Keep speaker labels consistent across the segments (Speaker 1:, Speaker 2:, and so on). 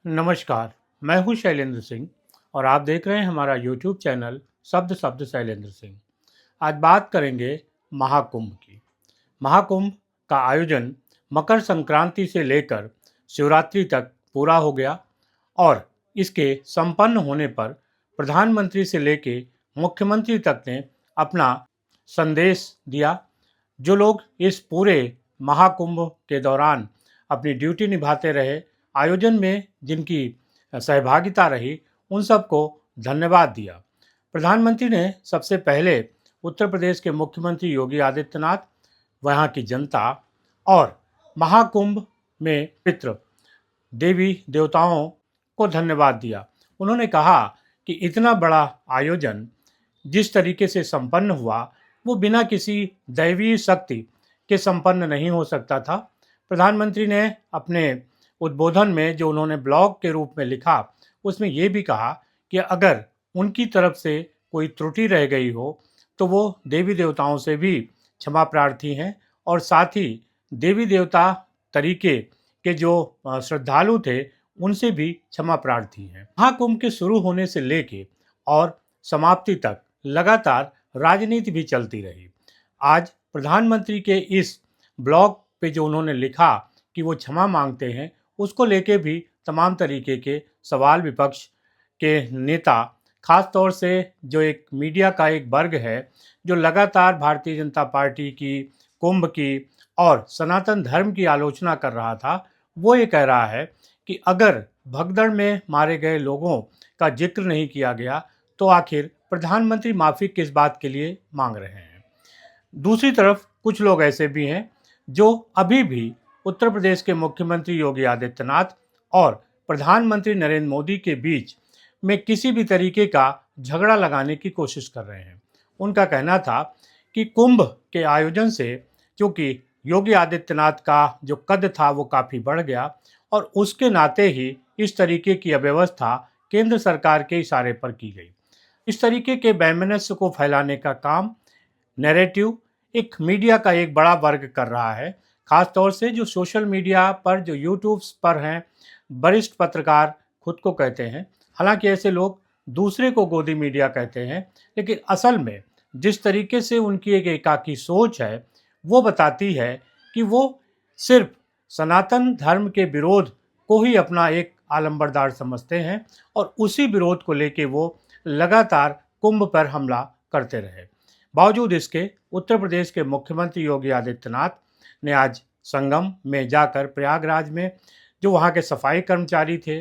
Speaker 1: नमस्कार, मैं हूँ शैलेंद्र सिंह और आप देख रहे हैं हमारा यूट्यूब चैनल शब्द शब्द शैलेंद्र सिंह। आज बात करेंगे महाकुंभ की। महाकुंभ का आयोजन मकर संक्रांति से लेकर शिवरात्रि तक पूरा हो गया और इसके संपन्न होने पर प्रधानमंत्री से लेके मुख्यमंत्री तक ने अपना संदेश दिया। जो लोग इस पूरे महाकुंभ के दौरान अपनी ड्यूटी निभाते रहे, आयोजन में जिनकी सहभागिता रही, उन सबको धन्यवाद दिया। प्रधानमंत्री ने सबसे पहले उत्तर प्रदेश के मुख्यमंत्री योगी आदित्यनाथ, वहाँ की जनता और महाकुंभ में पितृ देवी देवताओं को धन्यवाद दिया। उन्होंने कहा कि इतना बड़ा आयोजन जिस तरीके से संपन्न हुआ, वो बिना किसी दैवीय शक्ति के संपन्न नहीं हो सकता था। प्रधानमंत्री ने अपने उद्बोधन में जो उन्होंने ब्लॉग के रूप में लिखा, उसमें ये भी कहा कि अगर उनकी तरफ से कोई त्रुटि रह गई हो, तो वो देवी देवताओं से भी क्षमा प्रार्थी हैं और साथ ही देवी देवता तरीके के जो श्रद्धालु थे, उनसे भी क्षमा प्रार्थी हैं। महाकुंभ के शुरू होने से लेके और समाप्ति तक लगातार राजनीति भी चलती रही। आज प्रधानमंत्री के इस ब्लॉग पे जो उन्होंने लिखा कि वो क्षमा मांगते हैं, उसको लेके भी तमाम तरीके के सवाल विपक्ष के नेता, खास तौर से जो एक मीडिया का एक वर्ग है, जो लगातार भारतीय जनता पार्टी की, कुंभ की और सनातन धर्म की आलोचना कर रहा था, वो ये कह रहा है कि अगर भगदड़ में मारे गए लोगों का जिक्र नहीं किया गया, तो आखिर प्रधानमंत्री माफ़ी किस बात के लिए मांग रहे हैं। दूसरी तरफ कुछ लोग ऐसे भी हैं जो अभी भी उत्तर प्रदेश के मुख्यमंत्री योगी आदित्यनाथ और प्रधानमंत्री नरेंद्र मोदी के बीच में किसी भी तरीके का झगड़ा लगाने की कोशिश कर रहे हैं। उनका कहना था कि कुंभ के आयोजन से क्योंकि योगी आदित्यनाथ का जो कद था वो काफ़ी बढ़ गया और उसके नाते ही इस तरीके की अव्यवस्था केंद्र सरकार के इशारे पर की गई। इस तरीके के वैमनस्य को फैलाने का काम नैरेटिव एक मीडिया का एक बड़ा वर्ग कर रहा है, खास तौर से जो सोशल मीडिया पर, जो यूट्यूब पर हैं, वरिष्ठ पत्रकार खुद को कहते हैं। हालांकि ऐसे लोग दूसरे को गोदी मीडिया कहते हैं, लेकिन असल में जिस तरीके से उनकी एक एकाकी सोच है, वो बताती है कि वो सिर्फ सनातन धर्म के विरोध को ही अपना एक आलंबरदार समझते हैं और उसी विरोध को लेके वो लगातार कुंभ पर हमला करते रहे। बावजूद इसके उत्तर प्रदेश के मुख्यमंत्री योगी आदित्यनाथ ने आज संगम में जाकर प्रयागराज में जो वहाँ के सफाई कर्मचारी थे,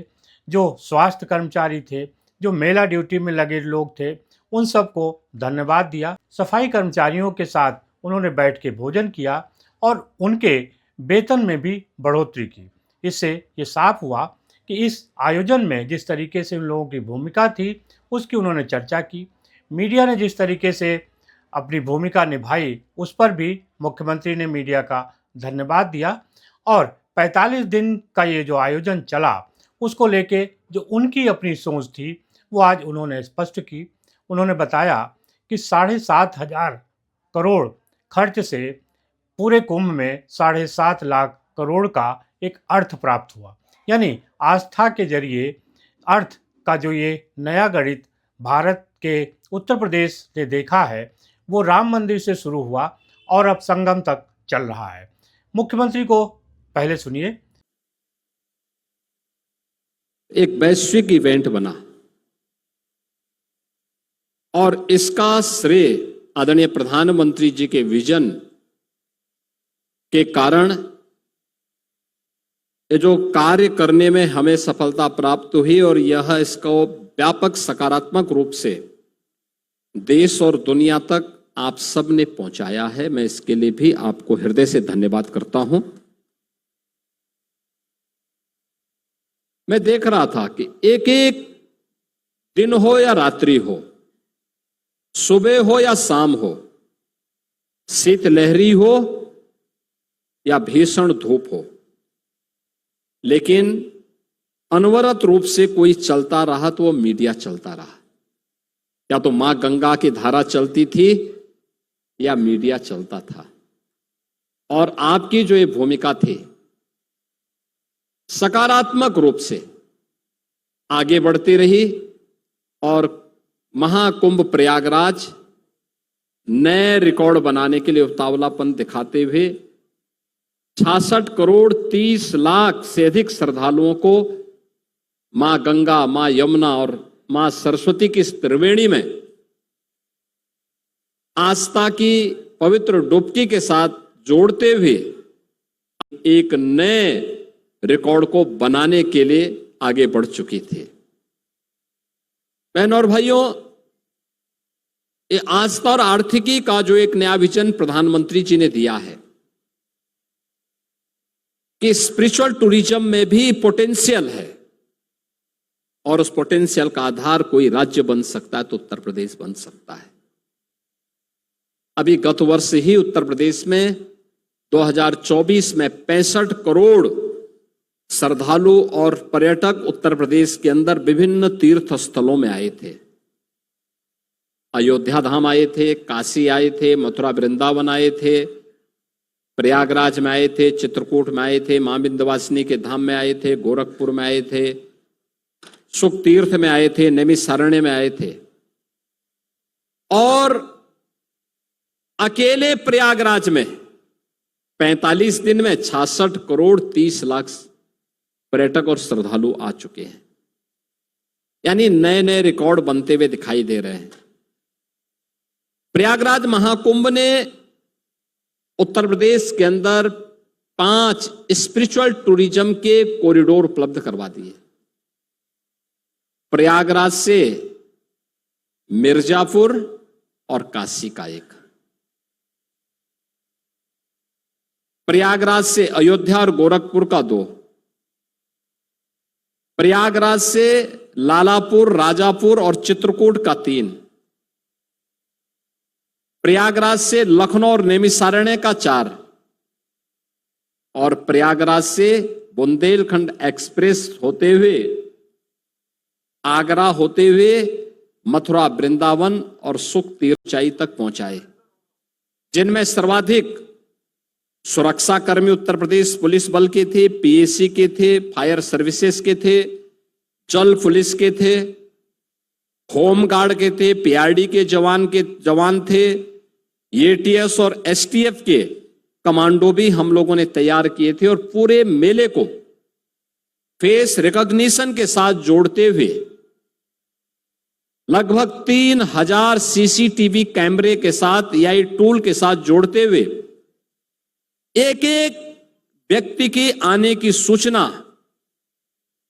Speaker 1: जो स्वास्थ्य कर्मचारी थे, जो मेला ड्यूटी में लगे लोग थे, उन सबको धन्यवाद दिया। सफाई कर्मचारियों के साथ उन्होंने बैठ के भोजन किया और उनके वेतन में भी बढ़ोतरी की। इससे ये साफ हुआ कि इस आयोजन में जिस तरीके से उन लोगों की भूमिका थी, उसकी उन्होंने चर्चा की। मीडिया ने जिस तरीके से अपनी भूमिका निभाई, उस पर भी मुख्यमंत्री ने मीडिया का धन्यवाद दिया और 45 दिन का ये जो आयोजन चला, उसको लेके जो उनकी अपनी सोच थी, वो आज उन्होंने स्पष्ट की। उन्होंने बताया कि 7,500 करोड़ खर्च से पूरे कुंभ में 7.5 लाख करोड़ का एक अर्थ प्राप्त हुआ। यानी आस्था के जरिए अर्थ का जो ये नया गणित भारत के उत्तर प्रदेश ने देखा है, वो राम मंदिर से शुरू हुआ और अब संगम तक चल रहा है। मुख्यमंत्री को पहले सुनिए।
Speaker 2: एक वैश्विक इवेंट बना और इसका श्रेय आदरणीय प्रधानमंत्री जी के विजन के कारण ये जो कार्य करने में हमें सफलता प्राप्त हुई और यह इसको व्यापक सकारात्मक रूप से देश और दुनिया तक आप सब ने पहुंचाया है। मैं इसके लिए भी आपको हृदय से धन्यवाद करता हूं। मैं देख रहा था कि एक एक दिन हो या रात्रि हो, सुबह हो या शाम हो, शीतलहरी हो या भीषण धूप हो, लेकिन अनवरत रूप से कोई चलता रहा तो वो मीडिया चलता रहा। या तो मां गंगा की धारा चलती थी या मीडिया चलता था। और आपकी जो ये भूमिका थी, सकारात्मक रूप से आगे बढ़ती रही और महाकुंभ प्रयागराज नए रिकॉर्ड बनाने के लिए उतावलापन दिखाते हुए 66 करोड़ 30 लाख से अधिक श्रद्धालुओं को मां गंगा, मां यमुना और मां सरस्वती की इस त्रिवेणी में आस्था की पवित्र डुबकी के साथ जोड़ते हुए एक नए रिकॉर्ड को बनाने के लिए आगे बढ़ चुकी थी। बहनों और भाइयों, ये आस्था और आर्थिकी का जो एक नया विजन प्रधानमंत्री जी ने दिया है कि स्पिरिचुअल टूरिज्म में भी पोटेंशियल है और उस पोटेंशियल का आधार कोई राज्य बन सकता है तो उत्तर प्रदेश बन सकता है। अभी गत वर्ष ही उत्तर प्रदेश में 2024 में 65 करोड़ श्रद्धालु और पर्यटक उत्तर प्रदेश के अंदर विभिन्न तीर्थ स्थलों में आए थे। अयोध्या धाम आए थे, काशी आए थे, मथुरा वृंदावन आए थे, प्रयागराज में आए थे, चित्रकूट में आए थे, मां विंध्यवासिनी के धाम में आए थे, गोरखपुर में आए थे, सुख तीर्थ में आए थे, नैमिषारण्य में आए थे। और अकेले प्रयागराज में 45 दिन में 66 करोड़ 30 लाख पर्यटक और श्रद्धालु आ चुके हैं। यानी नए नए रिकॉर्ड बनते हुए दिखाई दे रहे हैं। प्रयागराज महाकुंभ ने उत्तर प्रदेश के अंदर 5 स्पिरिचुअल टूरिज्म के कॉरिडोर उपलब्ध करवा दिए। प्रयागराज से मिर्जापुर और काशी का एक, प्रयागराज से अयोध्या और गोरखपुर का 2, प्रयागराज से लालापुर, राजापुर और चित्रकूट का 3, प्रयागराज से लखनऊ और नैमिषारण्य का 4 और प्रयागराज से बुंदेलखंड एक्सप्रेस होते हुए आगरा होते हुए मथुरा, वृंदावन और सुख तीर्थ ऊंचाई तक पहुंचाए, जिनमें सर्वाधिक सुरक्षा कर्मी उत्तर प्रदेश पुलिस बल के थे, पीएसी के थे, फायर सर्विसेज के थे, जल पुलिस के थे, होम गार्ड के थे, पीआरडी के जवान थे, एटीएस और एसटीएफ के कमांडो भी हम लोगों ने तैयार किए थे। और पूरे मेले को फेस रिकॉग्निशन के साथ जोड़ते हुए लगभग 3000 सीसीटीवी कैमरे के साथ एआई टूल के साथ जोड़ते हुए एक एक व्यक्ति की आने की सूचना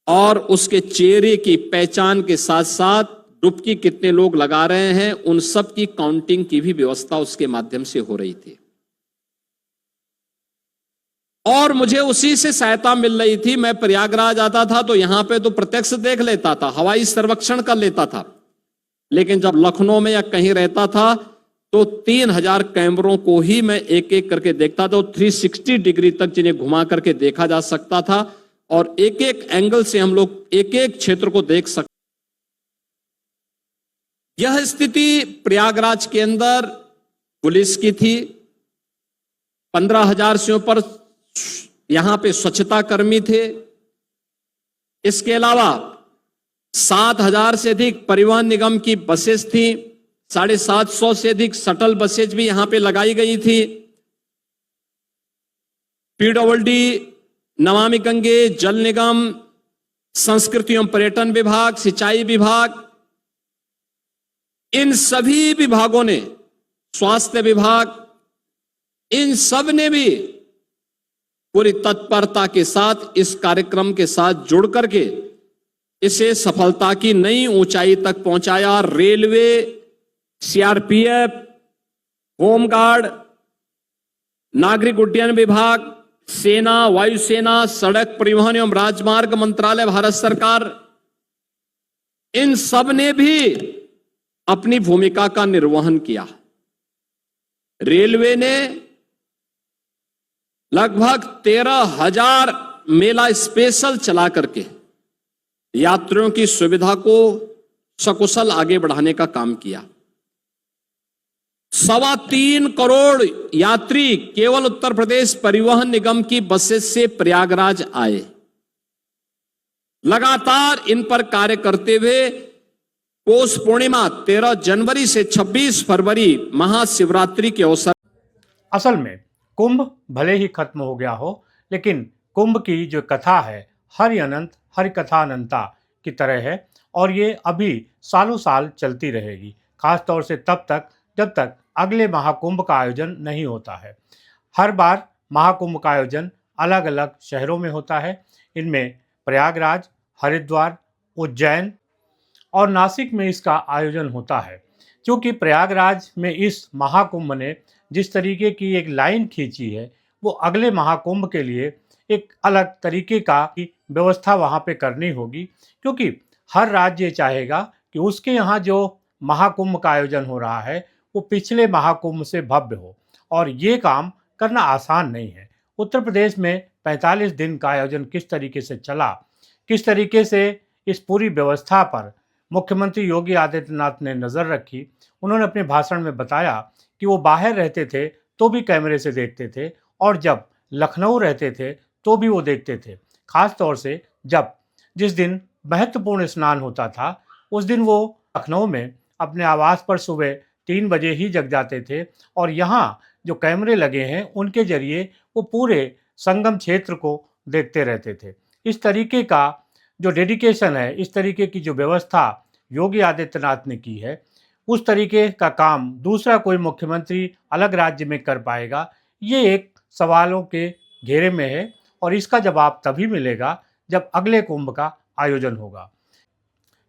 Speaker 2: और उसके चेहरे की पहचान के साथ साथ डुबकी कितने लोग लगा रहे हैं उन सब की काउंटिंग की भी व्यवस्था उसके माध्यम से हो रही थी। और मुझे उसी से सहायता मिल रही थी। मैं प्रयागराज आता था तो यहां पे तो प्रत्यक्ष देख लेता था, हवाई सर्वेक्षण कर लेता था, लेकिन जब लखनऊ में या कहीं रहता था तो 3000 कैमरों को ही मैं एक एक करके देखता था। 360 डिग्री तक जिन्हें घुमा करके देखा जा सकता था और एक एक एंगल से हम लोग एक एक क्षेत्र को देख सकते। यह स्थिति प्रयागराज के अंदर पुलिस की थी। 15,000 से ऊपर यहां पे स्वच्छता कर्मी थे। इसके अलावा 7,000 से अधिक परिवहन निगम की बसेस थी। 750 से अधिक शटल बसेज भी यहां पे लगाई गई थी। पीडब्ल्यूडी, नमामि गंगे, जल निगम, संस्कृति एवं पर्यटन विभाग, सिंचाई विभाग, इन सभी विभागों ने, स्वास्थ्य विभाग, इन सब ने भी पूरी तत्परता के साथ इस कार्यक्रम के साथ जुड़ करके इसे सफलता की नई ऊंचाई तक पहुंचाया। रेलवे, सीआरपीएफ, होमगार्ड, नागरिक उड्डयन विभाग, सेना, वायुसेना, सड़क परिवहन एवं राजमार्ग मंत्रालय, भारत सरकार, इन सब ने भी अपनी भूमिका का निर्वहन किया। रेलवे ने लगभग 13,000 मेला स्पेशल चला करके यात्रियों की सुविधा को सकुशल आगे बढ़ाने का काम किया। 3.25 करोड़ यात्री केवल उत्तर प्रदेश परिवहन निगम की बसेस से प्रयागराज आए। लगातार इन पर कार्य करते हुए पौष पूर्णिमा 13 जनवरी से 26 फरवरी महाशिवरात्रि के अवसर।
Speaker 1: असल में कुंभ भले ही खत्म हो गया हो, लेकिन कुंभ की जो कथा है हरि अनंत हरि कथा अनंता की तरह है और ये अभी सालों साल चलती रहेगी, खास तौर से तब तक जब तक अगले महाकुंभ का आयोजन नहीं होता है। हर बार महाकुंभ का आयोजन अलग अलग शहरों में होता है। इनमें प्रयागराज, हरिद्वार, उज्जैन और नासिक में इसका आयोजन होता है। क्योंकि प्रयागराज में इस महाकुंभ ने जिस तरीके की एक लाइन खींची है, वो अगले महाकुंभ के लिए एक अलग तरीके का व्यवस्था वहाँ पे करनी होगी, क्योंकि हर राज्य चाहेगा कि उसके यहाँ जो महाकुंभ का आयोजन हो रहा है वो पिछले महाकुंभ से भव्य हो, और ये काम करना आसान नहीं है। उत्तर प्रदेश में 45 दिन का आयोजन किस तरीके से चला, किस तरीके से इस पूरी व्यवस्था पर मुख्यमंत्री योगी आदित्यनाथ ने नज़र रखी। उन्होंने अपने भाषण में बताया कि वो बाहर रहते थे तो भी कैमरे से देखते थे, और जब लखनऊ रहते थे तो भी वो देखते थे। खास तौर से जिस दिन महत्वपूर्ण स्नान होता था उस दिन वो लखनऊ में अपने आवास पर सुबह 3 बजे ही जग जाते थे, और यहाँ जो कैमरे लगे हैं उनके जरिए वो पूरे संगम क्षेत्र को देखते रहते थे। इस तरीके का जो डेडिकेशन है, इस तरीके की जो व्यवस्था योगी आदित्यनाथ ने की है, उस तरीके का काम दूसरा कोई मुख्यमंत्री अलग राज्य में कर पाएगा, ये एक सवालों के घेरे में है, और इसका जवाब तभी मिलेगा जब अगले कुंभ का आयोजन होगा।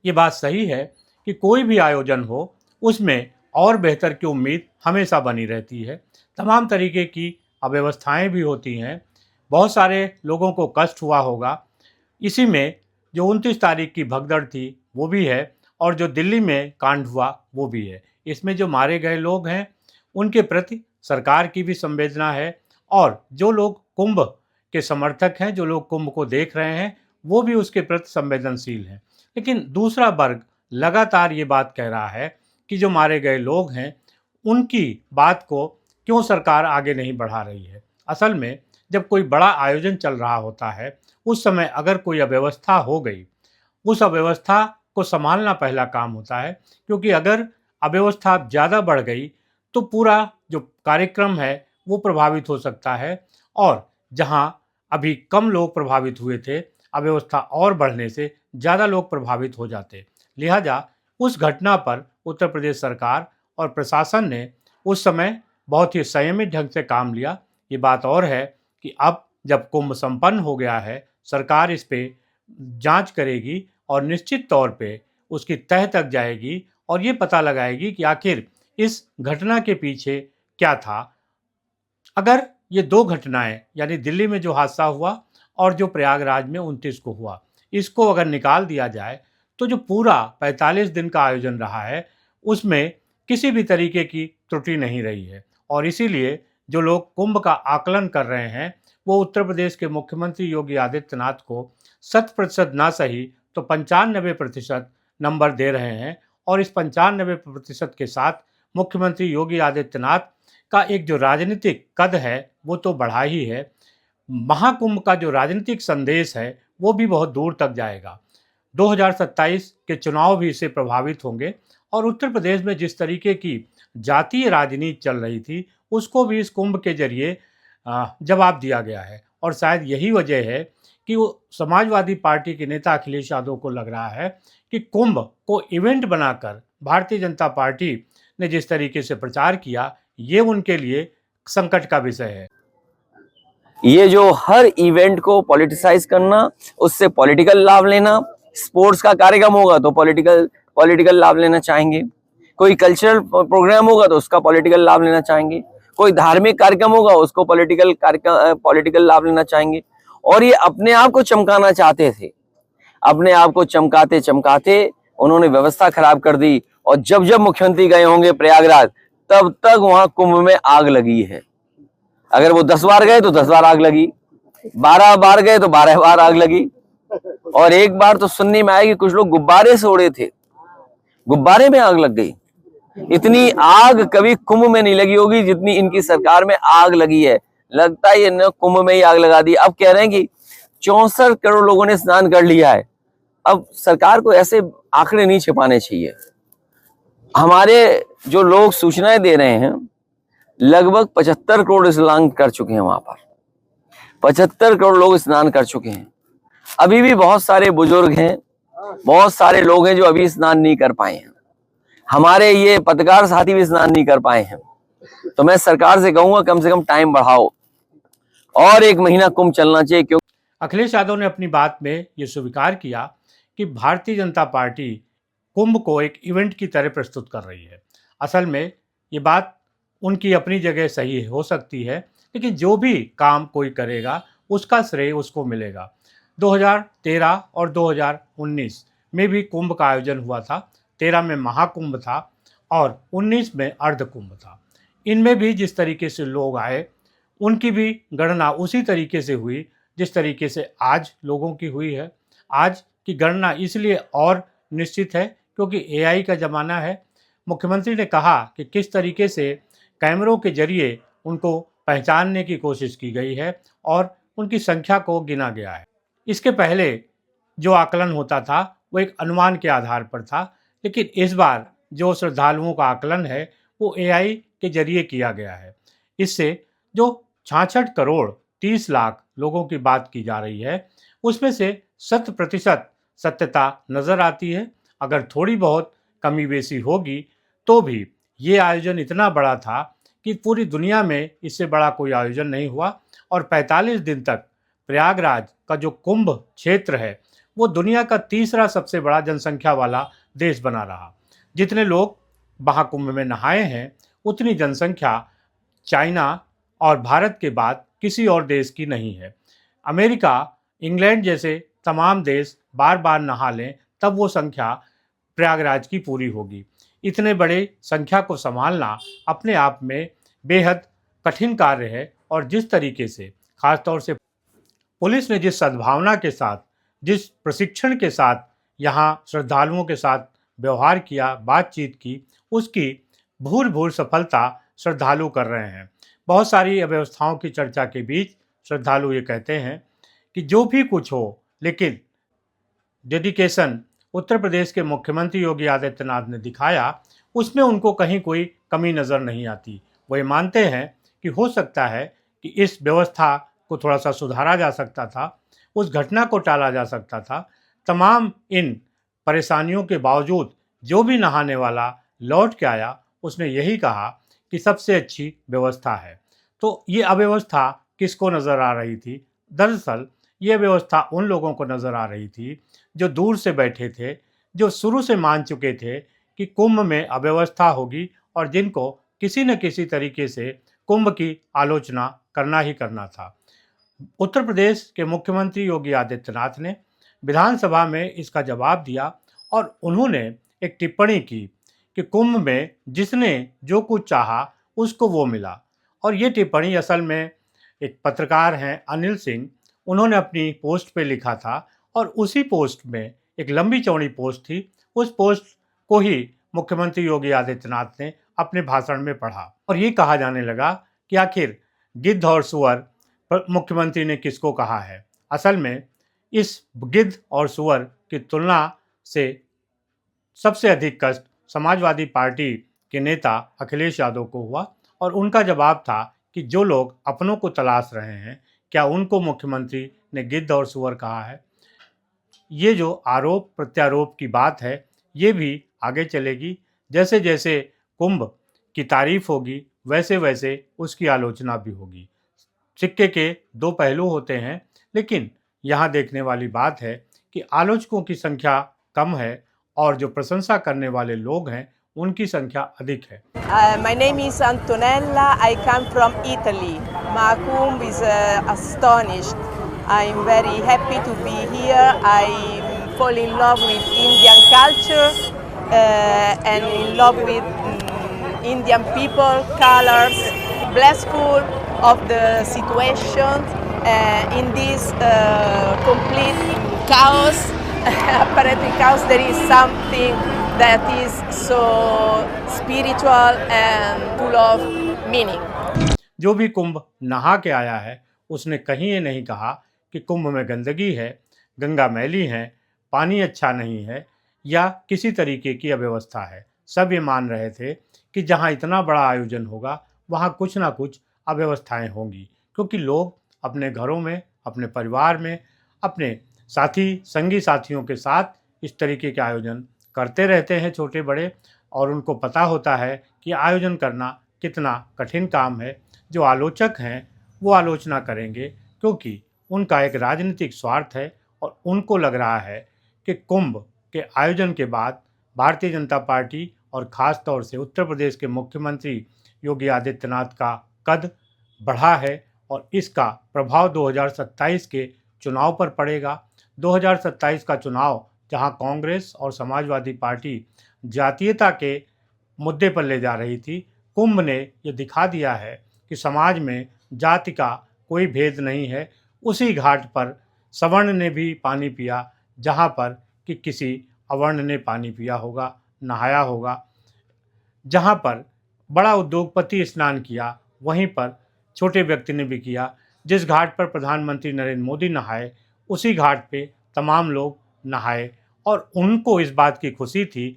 Speaker 1: ये बात सही है कि कोई भी आयोजन हो उसमें और बेहतर की उम्मीद हमेशा बनी रहती है। तमाम तरीके की अव्यवस्थाएं भी होती हैं, बहुत सारे लोगों को कष्ट हुआ होगा। इसी में जो 29 तारीख की भगदड़ थी वो भी है, और जो दिल्ली में कांड हुआ वो भी है। इसमें जो मारे गए लोग हैं उनके प्रति सरकार की भी संवेदना है, और जो लोग कुंभ के समर्थक हैं, जो लोग कुंभ को देख रहे हैं, वो भी उसके प्रति संवेदनशील हैं। लेकिन दूसरा वर्ग लगातार ये बात कह रहा है कि जो मारे गए लोग हैं उनकी बात को क्यों सरकार आगे नहीं बढ़ा रही है। असल में जब कोई बड़ा आयोजन चल रहा होता है उस समय अगर कोई अव्यवस्था हो गई, उस अव्यवस्था को संभालना पहला काम होता है, क्योंकि अगर अव्यवस्था ज़्यादा बढ़ गई तो पूरा जो कार्यक्रम है वो प्रभावित हो सकता है, और जहां अभी कम लोग प्रभावित हुए थे, अव्यवस्था और बढ़ने से ज़्यादा लोग प्रभावित हो जाते। लिहाजा उस घटना पर उत्तर प्रदेश सरकार और प्रशासन ने उस समय बहुत ही संयमित ढंग से काम लिया। ये बात और है कि अब जब कुंभ संपन्न हो गया है, सरकार इस पे जांच करेगी और निश्चित तौर पे उसकी तह तक जाएगी और ये पता लगाएगी कि आखिर इस घटना के पीछे क्या था। अगर ये दो घटनाएं, यानी दिल्ली में जो हादसा हुआ और जो प्रयागराज में 29 को हुआ, इसको अगर निकाल दिया जाए तो जो पूरा 45 दिन का आयोजन रहा है उसमें किसी भी तरीके की त्रुटि नहीं रही है। और इसीलिए जो लोग कुंभ का आकलन कर रहे हैं वो उत्तर प्रदेश के मुख्यमंत्री योगी आदित्यनाथ को 100% ना सही तो 95% नंबर दे रहे हैं, और इस 95% के साथ मुख्यमंत्री योगी आदित्यनाथ का एक जो राजनीतिक कद है वो तो बढ़ा ही है, महाकुंभ का जो राजनीतिक संदेश है वो भी बहुत दूर तक जाएगा। 2027 के चुनाव भी इससे प्रभावित होंगे, और उत्तर प्रदेश में जिस तरीके की जातीय राजनीति चल रही थी उसको भी इस कुंभ के जरिए जवाब दिया गया है। और शायद यही वजह है कि वो समाजवादी पार्टी के नेता अखिलेश यादव को लग रहा है कि कुंभ को इवेंट बनाकर भारतीय जनता पार्टी ने जिस तरीके से प्रचार किया ये उनके लिए संकट का विषय है।
Speaker 3: ये जो हर इवेंट को पॉलिटिसाइज करना, उससे पॉलिटिकल लाभ लेना, स्पोर्ट्स का कार्यक्रम होगा तो पॉलिटिकल लाभ लेना चाहेंगे, कोई कल्चरल प्रोग्राम होगा तो उसका पॉलिटिकल लाभ लेना चाहेंगे, कोई धार्मिक कार्यक्रम होगा उसको पॉलिटिकल लाभ लेना चाहेंगे। और ये अपने आप को चमकाना चाहते थे। अपने आप को चमकाते चमकाते उन्होंने व्यवस्था खराब कर दी, और जब जब मुख्यमंत्री गए होंगे प्रयागराज तब तक वहां कुंभ में आग लगी है। अगर वो 10 बार गए तो 10 बार आग लगी, 12 बार गए तो 12 बार आग लगी। और एक बार तो सुनने में आया कि कुछ लोग गुब्बारे से उड़े थे, गुब्बारे में आग लग गई। इतनी आग कभी कुंभ में नहीं लगी होगी जितनी इनकी सरकार में आग लगी है। लगता है ये न कुंभ में ही आग लगा दी। अब कह रहे हैं कि 64 करोड़ लोगों ने स्नान कर लिया है। अब सरकार को ऐसे आंकड़े नहीं छिपाने चाहिए। हमारे जो लोग सूचनाएं दे रहे हैं, लगभग 75 करोड़ स्नान कर चुके हैं वहां पर। 75 करोड़ लोग स्नान कर चुके हैं। अभी भी बहुत सारे बुजुर्ग हैं, बहुत सारे लोग हैं जो अभी स्नान नहीं कर पाए हैं। हमारे ये पत्रकार साथी भी स्नान नहीं कर पाए हैं। तो मैं सरकार से कहूंगा कम से कम टाइम बढ़ाओ और 1 महीना कुंभ चलना चाहिए। क्योंकि
Speaker 1: अखिलेश यादव ने अपनी बात में ये स्वीकार किया कि भारतीय जनता पार्टी कुंभ को एक इवेंट की तरह प्रस्तुत कर रही है। असल में ये बात उनकी अपनी जगह सही हो सकती है, लेकिन जो भी काम कोई करेगा उसका श्रेय उसको मिलेगा। 2013 और 2019 में भी कुंभ का आयोजन हुआ था। 13 में महाकुंभ था और 19 में अर्ध कुंभ था। इनमें भी जिस तरीके से लोग आए, उनकी भी गणना उसी तरीके से हुई जिस तरीके से आज लोगों की हुई है। आज की गणना इसलिए और निश्चित है क्योंकि एआई का ज़माना है। मुख्यमंत्री ने कहा कि किस तरीके से कैमरों के जरिए उनको पहचानने की कोशिश की गई है और उनकी संख्या को गिना गया है। इसके पहले जो आकलन होता था वो एक अनुमान के आधार पर था, लेकिन इस बार जो श्रद्धालुओं का आकलन है वो एआई के जरिए किया गया है। इससे जो 66 करोड़ 30 लाख लोगों की बात की जा रही है, उसमें से 100% सत्यता नज़र आती है। अगर थोड़ी बहुत कमी बेसी होगी तो भी ये आयोजन इतना बड़ा था कि पूरी दुनिया में इससे बड़ा कोई आयोजन नहीं हुआ और 45 दिन तक प्रयागराज का जो कुंभ क्षेत्र है वो दुनिया का तीसरा सबसे बड़ा जनसंख्या वाला देश बना रहा। जितने लोग महाकुंभ में नहाए हैं उतनी जनसंख्या चाइना और भारत के बाद किसी और देश की नहीं है। अमेरिका, इंग्लैंड जैसे तमाम देश बार बार नहा लें तब वो संख्या प्रयागराज की पूरी होगी। इतने बड़े संख्या को संभालना अपने आप में बेहद कठिन कार्य है और जिस तरीके से खासतौर से पुलिस ने जिस सद्भावना के साथ, जिस प्रशिक्षण के साथ यहाँ श्रद्धालुओं के साथ व्यवहार किया, बातचीत की, उसकी भूल सफलता श्रद्धालु कर रहे हैं। बहुत सारी अव्यवस्थाओं की चर्चा के बीच श्रद्धालु ये कहते हैं कि जो भी कुछ हो, लेकिन डेडिकेशन उत्तर प्रदेश के मुख्यमंत्री योगी आदित्यनाथ ने दिखाया, उसमें उनको कहीं कोई कमी नज़र नहीं आती। वो ये मानते हैं कि हो सकता है कि इस व्यवस्था को थोड़ा सा सुधारा जा सकता था, उस घटना को टाला जा सकता था। तमाम इन परेशानियों के बावजूद जो भी नहाने वाला लौट के आया उसने यही कहा कि सबसे अच्छी व्यवस्था है। तो ये अव्यवस्था किसको नज़र आ रही थी? दरअसल ये व्यवस्था उन लोगों को नज़र आ रही थी जो दूर से बैठे थे, जो शुरू से मान चुके थे कि कुंभ में अव्यवस्था होगी और जिनको किसी न किसी तरीके से कुंभ की आलोचना करना ही करना था। उत्तर प्रदेश के मुख्यमंत्री योगी आदित्यनाथ ने विधानसभा में इसका जवाब दिया और उन्होंने एक टिप्पणी की कि कुंभ में जिसने जो कुछ चाहा उसको वो मिला। और ये टिप्पणी असल में एक पत्रकार हैं अनिल सिंह, उन्होंने अपनी पोस्ट पे लिखा था और उसी पोस्ट में एक लंबी चौड़ी पोस्ट थी। उस पोस्ट को ही मुख्यमंत्री योगी आदित्यनाथ ने अपने भाषण में पढ़ा और ये कहा जाने लगा कि आखिर गिद्ध और सुअर मुख्यमंत्री ने किसको कहा है। असल में इस गिद्ध और सुअर की तुलना से सबसे अधिक कष्ट समाजवादी पार्टी के नेता अखिलेश यादव को हुआ और उनका जवाब था कि जो लोग अपनों को तलाश रहे हैं, क्या उनको मुख्यमंत्री ने गिद्ध और सुअर कहा है? ये जो आरोप प्रत्यारोप की बात है ये भी आगे चलेगी। जैसे जैसे कुंभ की तारीफ होगी वैसे वैसे उसकी आलोचना भी होगी। सिक्के के दो पहलू होते हैं, लेकिन यहाँ देखने वाली बात है कि आलोचकों की संख्या कम है और जो प्रशंसा करने वाले लोग हैं उनकी संख्या अधिक है।
Speaker 4: My name is Antonella. I come from Italy. Mahkumb is astonished. I'm very happy to be here. I fall in love with Indian culture and in love with Indian people, colors. Blissful of the situation in this complete chaos. Apparently chaos, there is something that is so spiritual and full of meaning.
Speaker 1: जो भी कुंभ नहा के आया है उसने कहीं ये नहीं कहा कि कुंभ में गंदगी है, गंगा मैली है, पानी अच्छा नहीं है या किसी तरीके की अव्यवस्था है। सब ये मान रहे थे कि जहाँ इतना बड़ा आयोजन होगा वहाँ कुछ ना कुछ अव्यवस्थाएं होंगी, क्योंकि लोग अपने घरों में, अपने परिवार में, अपने साथी संगी साथियों के साथ इस तरीके के आयोजन करते रहते हैं छोटे बड़े, और उनको पता होता है कि आयोजन करना कितना कठिन काम है। जो आलोचक हैं वो आलोचना करेंगे, क्योंकि उनका एक राजनीतिक स्वार्थ है और उनको लग रहा है कि कुंभ के आयोजन के बाद भारतीय जनता पार्टी और ख़ास तौर से उत्तर प्रदेश के मुख्यमंत्री योगी आदित्यनाथ का कद बढ़ा है और इसका प्रभाव 2027 के चुनाव पर पड़ेगा। 2027 का चुनाव जहां कांग्रेस और समाजवादी पार्टी जातीयता के मुद्दे पर ले जा रही थी, कुंभ ने यह दिखा दिया है कि समाज में जाति का कोई भेद नहीं है। उसी घाट पर सवर्ण ने भी पानी पिया जहां पर कि किसी अवर्ण ने पानी पिया होगा, नहाया होगा। जहां पर बड़ा उद्योगपति स्नान किया, वहीं पर छोटे व्यक्ति ने भी किया। जिस घाट पर प्रधानमंत्री नरेंद्र मोदी नहाए, उसी घाट पे तमाम लोग नहाए और उनको इस बात की खुशी थी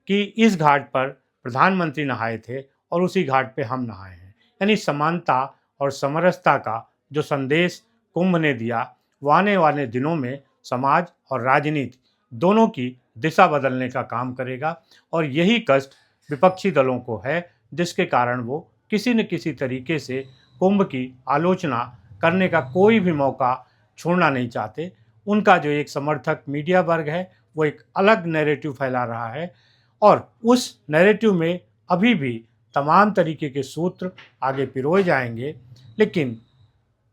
Speaker 1: कि इस घाट पर प्रधानमंत्री नहाए थे और उसी घाट पे हम नहाए हैं। यानी समानता और समरसता का जो संदेश कुंभ ने दिया, वो आने वाले दिनों में समाज और राजनीति दोनों की दिशा बदलने का काम करेगा। और यही कष्ट विपक्षी दलों को है, जिसके कारण वो किसी न किसी तरीके से कुंभ की आलोचना करने का कोई भी मौका छोड़ना नहीं चाहते। उनका जो एक समर्थक मीडिया वर्ग है, वो एक अलग नैरेटिव फैला रहा है और उस नैरेटिव में अभी भी तमाम तरीके के सूत्र आगे पिरोए जाएंगे। लेकिन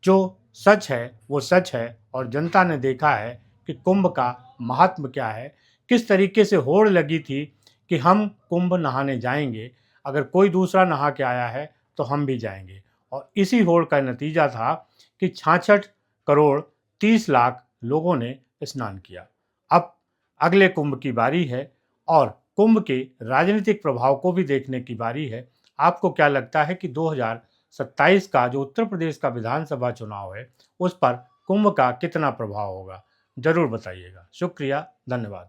Speaker 1: जो सच है वो सच है और जनता ने देखा है कि कुंभ का महात्म क्या है। किस तरीके से होड़ लगी थी कि हम कुंभ नहाने जाएंगे, अगर कोई दूसरा नहा के आया है तो हम भी जाएंगे। और इसी होड़ का नतीजा था कि 66 करोड़ 30 लाख लोगों ने स्नान किया। अब अगले कुंभ की बारी है और कुंभ के राजनीतिक प्रभाव को भी देखने की बारी है। आपको क्या लगता है कि 2027 का जो उत्तर प्रदेश का विधानसभा चुनाव है, उस पर कुंभ का कितना प्रभाव होगा? जरूर बताइएगा। शुक्रिया, धन्यवाद।